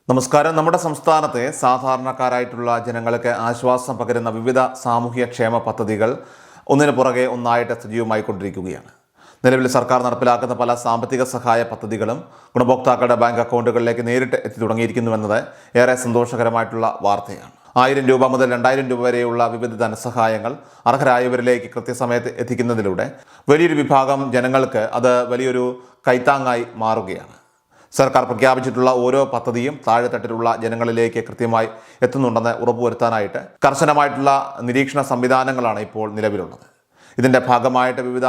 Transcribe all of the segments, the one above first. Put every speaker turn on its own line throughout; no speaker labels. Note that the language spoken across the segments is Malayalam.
നമസ്കാരം. നമ്മുടെ സംസ്ഥാനത്തെ സാധാരണക്കാരായിട്ടുള്ള ജനങ്ങൾക്ക് ആശ്വാസം പകരുന്ന വിവിധ സാമൂഹ്യക്ഷേമ പദ്ധതികൾ ഒന്നിനു പുറകെ ഒന്നായിട്ട് സജീവമായിക്കൊണ്ടിരിക്കുകയാണ്. നിലവിൽ സർക്കാർ നടപ്പിലാക്കുന്ന പല സാമ്പത്തിക സഹായ പദ്ധതികളും ഗുണഭോക്താക്കളുടെ ബാങ്ക് അക്കൗണ്ടുകളിലേക്ക് നേരിട്ട് എത്തി തുടങ്ങിയിരിക്കുന്നുവെന്നത് ഏറെ സന്തോഷകരമായിട്ടുള്ള വാർത്തയാണ്. 1000 രൂപ മുതൽ 2000 രൂപ വരെയുള്ള വിവിധ ധനസഹായങ്ങൾ അർഹരായവരിലേക്ക് കൃത്യസമയത്ത് എത്തിക്കുന്നതിലൂടെ വലിയൊരു വിഭാഗം ജനങ്ങൾക്ക് അത് വലിയൊരു കൈത്താങ്ങായി മാറുകയാണ്. സർക്കാർ പ്രഖ്യാപിച്ചിട്ടുള്ള ഓരോ പദ്ധതിയും താഴെത്തട്ടിലുള്ള ജനങ്ങളിലേക്ക് കൃത്യമായി എത്തുന്നുണ്ടെന്ന് ഉറപ്പുവരുത്താനായിട്ട് കർശനമായിട്ടുള്ള നിരീക്ഷണ സംവിധാനങ്ങളാണ് ഇപ്പോൾ നിലവിലുള്ളത്. ഇതിൻ്റെ ഭാഗമായിട്ട് വിവിധ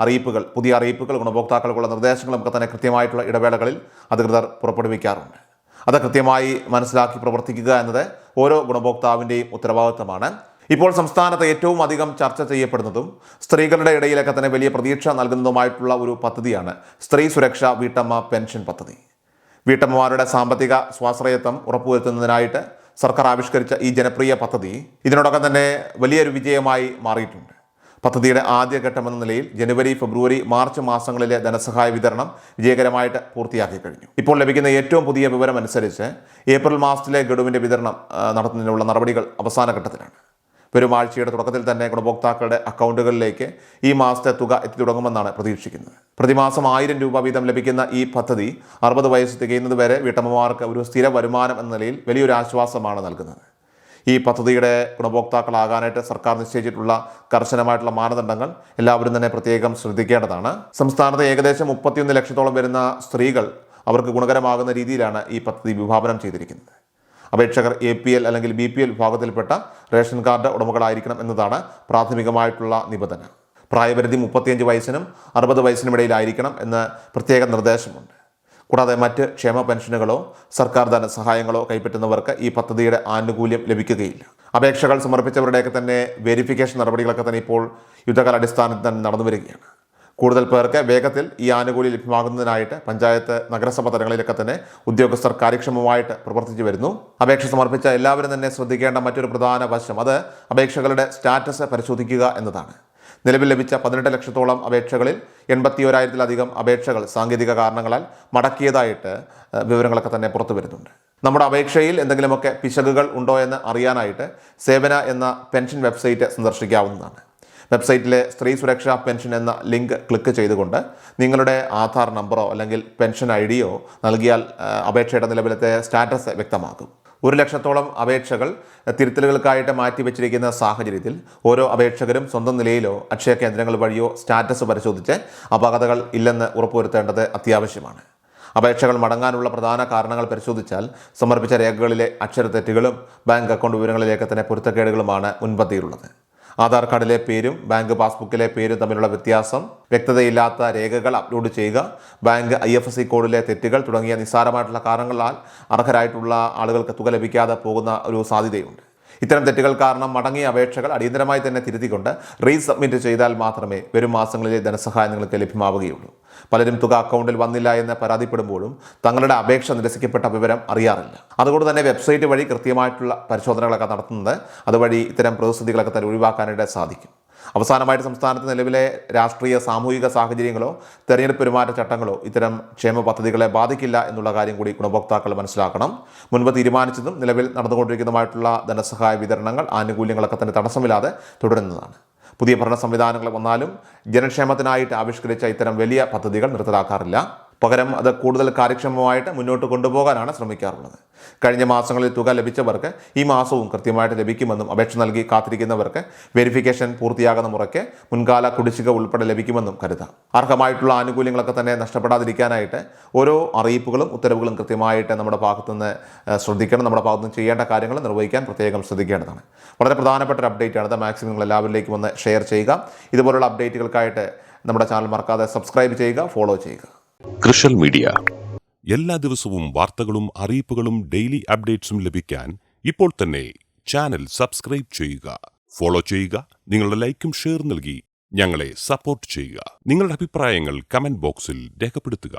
അറിയിപ്പുകൾ, പുതിയ അറിയിപ്പുകൾ, ഗുണഭോക്താക്കൾക്കുള്ള നിർദ്ദേശങ്ങളുമൊക്കെ തന്നെ കൃത്യമായിട്ടുള്ള ഇടവേളകളിൽ അധികൃതർ പുറപ്പെടുവിക്കാറുണ്ട്. അത് കൃത്യമായി മനസ്സിലാക്കി പ്രവർത്തിക്കുക എന്നത് ഓരോ ഗുണഭോക്താവിൻ്റെയും ഉത്തരവാദിത്തമാണ്. ഇപ്പോൾ സംസ്ഥാനത്ത് ഏറ്റവും അധികം ചർച്ച ചെയ്യപ്പെടുന്നതും സ്ത്രീകളുടെ ഇടയിലൊക്കെ തന്നെ വലിയ പ്രതീക്ഷ നൽകുന്നതുമായിട്ടുള്ള ഒരു പദ്ധതിയാണ് സ്ത്രീ സുരക്ഷാ വീട്ടമ്മ പെൻഷൻ പദ്ധതി. വീട്ടമ്മമാരുടെ സാമ്പത്തിക സ്വാശ്രയത്വം ഉറപ്പുവരുത്തുന്നതിനായിട്ട് സർക്കാർ ആവിഷ്കരിച്ച ഈ ജനപ്രിയ പദ്ധതി ഇതിനോടൊപ്പം തന്നെ വലിയൊരു വിജയമായി മാറിയിട്ടുണ്ട്. പദ്ധതിയുടെ ആദ്യഘട്ടമെന്ന നിലയിൽ ജനുവരി, ഫെബ്രുവരി, മാർച്ച് മാസങ്ങളിലെ ധനസഹായ വിതരണം വിജയകരമായിട്ട് പൂർത്തിയാക്കി കഴിഞ്ഞു. ഇപ്പോൾ ലഭിക്കുന്ന ഏറ്റവും പുതിയ വിവരം അനുസരിച്ച് ഏപ്രിൽ മാസത്തിലെ ഗഡുവിൻ്റെ വിതരണം നടത്തുന്നതിനുള്ള നടപടികൾ അവസാന ഘട്ടത്തിലാണ്. വരും ആഴ്ചയുടെ തുടക്കത്തിൽ തന്നെ ഗുണഭോക്താക്കളുടെ അക്കൗണ്ടുകളിലേക്ക് ഈ മാസത്തെ തുക എത്തി തുടങ്ങുമെന്നാണ് പ്രതീക്ഷിക്കുന്നത്. പ്രതിമാസം 1000 രൂപ വീതം ലഭിക്കുന്ന ഈ പദ്ധതി 60 വയസ്സ് തികയുന്നത് വരെ വീട്ടമ്മമാർക്ക് ഒരു സ്ഥിര വരുമാനം എന്ന നിലയിൽ വലിയൊരു ആശ്വാസമാണ് നൽകുന്നത്. ഈ പദ്ധതിയുടെ ഗുണഭോക്താക്കളാകാനായിട്ട് സർക്കാർ നിശ്ചയിച്ചിട്ടുള്ള കർശനമായിട്ടുള്ള മാനദണ്ഡങ്ങൾ എല്ലാവരും തന്നെ പ്രത്യേകം ശ്രദ്ധിക്കേണ്ടതാണ്. സംസ്ഥാനത്ത് ഏകദേശം 31 ലക്ഷത്തോളം വരുന്ന സ്ത്രീകൾ അവർക്ക് ഗുണകരമാകുന്ന രീതിയിലാണ് ഈ പദ്ധതി വിഭാവനം ചെയ്തിരിക്കുന്നത്. അപേക്ഷകർ APL അല്ലെങ്കിൽ BPL വിഭാഗത്തിൽപ്പെട്ട റേഷൻ കാർഡ് ഉടമകളായിരിക്കണം എന്നതാണ് പ്രാഥമികമായിട്ടുള്ള നിബന്ധന. പ്രായപരിധി 35 വയസ്സിനും 60 വയസ്സിനും ഇടയിലായിരിക്കണം എന്ന് പ്രത്യേക നിർദ്ദേശമുണ്ട്. കൂടാതെ മറ്റ് ക്ഷേമ പെൻഷനുകളോ സർക്കാർ ധനസഹായങ്ങളോ കൈപ്പറ്റുന്നവർക്ക് ഈ പദ്ധതിയുടെ ആനുകൂല്യം ലഭിക്കുകയില്ല. അപേക്ഷകൾ സമർപ്പിച്ചവരുടെയൊക്കെ തന്നെ വെരിഫിക്കേഷൻ നടപടികളൊക്കെ തന്നെ ഇപ്പോൾ യുദ്ധകാലാടിസ്ഥാനത്തിൽ തന്നെ നടന്നു വരികയാണ്. കൂടുതൽ പേർക്ക് വേഗത്തിൽ ഈ ആനുകൂല്യം ലഭ്യമാകുന്നതിനായിട്ട് പഞ്ചായത്ത്, നഗരസഭ തലങ്ങളിലൊക്കെ തന്നെ ഉദ്യോഗസ്ഥർ കാര്യക്ഷമമായിട്ട് പ്രവർത്തിച്ചു വരുന്നു. അപേക്ഷ സമർപ്പിച്ച എല്ലാവരും തന്നെ ശ്രദ്ധിക്കേണ്ട മറ്റൊരു പ്രധാന വശം അത് അപേക്ഷകളുടെ സ്റ്റാറ്റസ് പരിശോധിക്കുക എന്നതാണ്. നിലവിൽ ലഭിച്ച 18 ലക്ഷത്തോളം അപേക്ഷകളിൽ 81,000-ലധികം അപേക്ഷകൾ സാങ്കേതിക കാരണങ്ങളാൽ മടക്കിയതായിട്ട് വിവരങ്ങളൊക്കെ തന്നെ പുറത്തു വരുന്നുണ്ട്. നമ്മുടെ അപേക്ഷയിൽ എന്തെങ്കിലുമൊക്കെ പിശകുകൾ ഉണ്ടോ എന്ന് അറിയാനായിട്ട് സേവന എന്ന പെൻഷൻ വെബ്സൈറ്റ് സന്ദർശിക്കാവുന്നതാണ്. വെബ്സൈറ്റിലെ സ്ത്രീ സുരക്ഷാ പെൻഷൻ എന്ന ലിങ്ക് ക്ലിക്ക് ചെയ്തുകൊണ്ട് നിങ്ങളുടെ ആധാർ നമ്പറോ അല്ലെങ്കിൽ പെൻഷൻ ID-യോ നൽകിയാൽ അപേക്ഷയുടെ നിലവിലത്തെ സ്റ്റാറ്റസ് വ്യക്തമാക്കും. 1 ലക്ഷത്തോളം അപേക്ഷകൾ തിരുത്തലുകൾക്കായിട്ട് മാറ്റിവെച്ചിരിക്കുന്ന സാഹചര്യത്തിൽ ഓരോ അപേക്ഷകരും സ്വന്തം നിലയിലോ അക്ഷയ കേന്ദ്രങ്ങൾ വഴിയോ സ്റ്റാറ്റസ് പരിശോധിച്ച് അപാകതകൾ ഇല്ലെന്ന് ഉറപ്പുവരുത്തേണ്ടത് അത്യാവശ്യമാണ്. അപേക്ഷകൾ മടങ്ങാനുള്ള പ്രധാന കാരണങ്ങൾ പരിശോധിച്ചാൽ സമർപ്പിച്ച രേഖകളിലെ അക്ഷരത്തെറ്റുകളും ബാങ്ക് അക്കൗണ്ട് വിവരങ്ങളിലേക്ക് തന്നെ പൊരുത്തക്കേടുകളുമാണ് മുൻപന്തിയിലുള്ളത്. ആധാർ കാർഡിലെ പേരും ബാങ്ക് പാസ്ബുക്കിലെ പേരും തമ്മിലുള്ള വ്യത്യാസം, വ്യക്തതയില്ലാത്ത രേഖകൾ അപ്ലോഡ് ചെയ്യുക, ബാങ്ക് IFSC കോഡിലെ തെറ്റുകൾ തുടങ്ങിയ നിസ്സാരമായിട്ടുള്ള കാരണങ്ങളാൽ അർഹരായിട്ടുള്ള ആളുകൾക്ക് തുക ലഭിക്കാതെ പോകുന്ന ഒരു സാധ്യതയുണ്ട്. ഇത്തരം തെറ്റുകൾ കാരണം മടങ്ങിയ അപേക്ഷകൾ അടിയന്തരമായി തന്നെ തിരുത്തിക്കൊണ്ട് റീസബ്മിറ്റ് ചെയ്താൽ മാത്രമേ വരും മാസങ്ങളിലെ ധനസഹായം നിങ്ങൾക്ക് ലഭ്യമാവുകയുള്ളൂ. പലരും തുക അക്കൗണ്ടിൽ വന്നില്ല എന്ന് പരാതിപ്പെടുമ്പോഴും തങ്ങളുടെ അപേക്ഷ നിരസിക്കപ്പെട്ട വിവരം അറിയാറില്ല. അതുകൊണ്ട് തന്നെ വെബ്സൈറ്റ് വഴി കൃത്യമായിട്ടുള്ള പരിശോധനകളൊക്കെ നടത്തുന്നത് അതുവഴി ഇത്തരം പ്രതിസന്ധികളൊക്കെ തന്നെ ഒഴിവാക്കാനായിട്ട് സാധിക്കും. അവസാനമായിട്ട് സംസ്ഥാനത്ത് നിലവിലെ രാഷ്ട്രീയ സാമൂഹിക സാഹചര്യങ്ങളോ തെരഞ്ഞെടുപ്പ് പെരുമാറ്റച്ചട്ടങ്ങളോ ഇത്തരം ക്ഷേമ പദ്ധതികളെ ബാധിക്കില്ല എന്നുള്ള കാര്യം കൂടി ഗുണഭോക്താക്കൾ മനസ്സിലാക്കണം. മുൻപ് തീരുമാനിച്ചതും നിലവിൽ നടന്നുകൊണ്ടിരിക്കുന്നതുമായിട്ടുള്ള ധനസഹായ വിതരണങ്ങൾ, ആനുകൂല്യങ്ങളൊക്കെ തന്നെ തടസ്സമില്ലാതെ തുടരുന്നതാണ്. പുതിയ ഭരണ സംവിധാനങ്ങൾ വന്നാലും ജനക്ഷേമത്തിനായിട്ട് ആവിഷ്കരിച്ച ഇത്തരം വലിയ പദ്ധതികൾ നിർത്തലാക്കാറില്ല. പകരം അത് കൂടുതൽ കാര്യക്ഷമമായിട്ട് മുന്നോട്ട് കൊണ്ടുപോകാനാണ് ശ്രമിക്കാറുള്ളത്. കഴിഞ്ഞ മാസങ്ങളിൽ തുക ലഭിച്ചവർക്ക് ഈ മാസവും കൃത്യമായിട്ട് ലഭിക്കുമെന്നും അപേക്ഷ നൽകി കാത്തിരിക്കുന്നവർക്ക് വെരിഫിക്കേഷൻ പൂർത്തിയാകുന്ന മുറയ്ക്ക് മുൻകാല കുടിശ്ശിക ഉൾപ്പെടെ ലഭിക്കുമെന്നും കരുതാം. അർഹമായിട്ടുള്ള ആനുകൂല്യങ്ങളൊക്കെ തന്നെ നഷ്ടപ്പെടാതിരിക്കാനായിട്ട് ഓരോ അറിയിപ്പുകളും ഉത്തരവുകളും കൃത്യമായിട്ട് നമ്മുടെ ഭാഗത്തുനിന്ന് ശ്രദ്ധിക്കണം. നമ്മുടെ ഭാഗത്തുനിന്ന് ചെയ്യേണ്ട കാര്യങ്ങൾ നിർവഹിക്കാൻ പ്രത്യേകം ശ്രദ്ധിക്കേണ്ടതാണ്. വളരെ പ്രധാനപ്പെട്ട ഒരു അപ്ഡേറ്റ് ആണ്. മാക്സിമം നിങ്ങൾ എല്ലാവരിലേക്കും ഒന്ന് ഷെയർ ചെയ്യുക. ഇതുപോലുള്ള അപ്ഡേറ്റുകൾക്കായിട്ട് നമ്മുടെ ചാനൽ മറക്കാതെ സബ്സ്ക്രൈബ് ചെയ്യുക, ഫോളോ ചെയ്യുക.
കൃഷൽ മീഡിയ എല്ലാ ദിവസവും വാർത്തകളും അറിയിപ്പുകളും ഡെയിലി അപ്ഡേറ്റ്സും ലഭിക്കാൻ ഇപ്പോൾ തന്നെ ചാനൽ സബ്സ്ക്രൈബ് ചെയ്യുക, ഫോളോ ചെയ്യുക. നിങ്ങളുടെ ലൈക്കും ഷെയർ നൽകി ഞങ്ങളെ സപ്പോർട്ട് ചെയ്യുക. നിങ്ങളുടെ അഭിപ്രായങ്ങൾ കമന്റ് ബോക്സിൽ രേഖപ്പെടുത്തുക.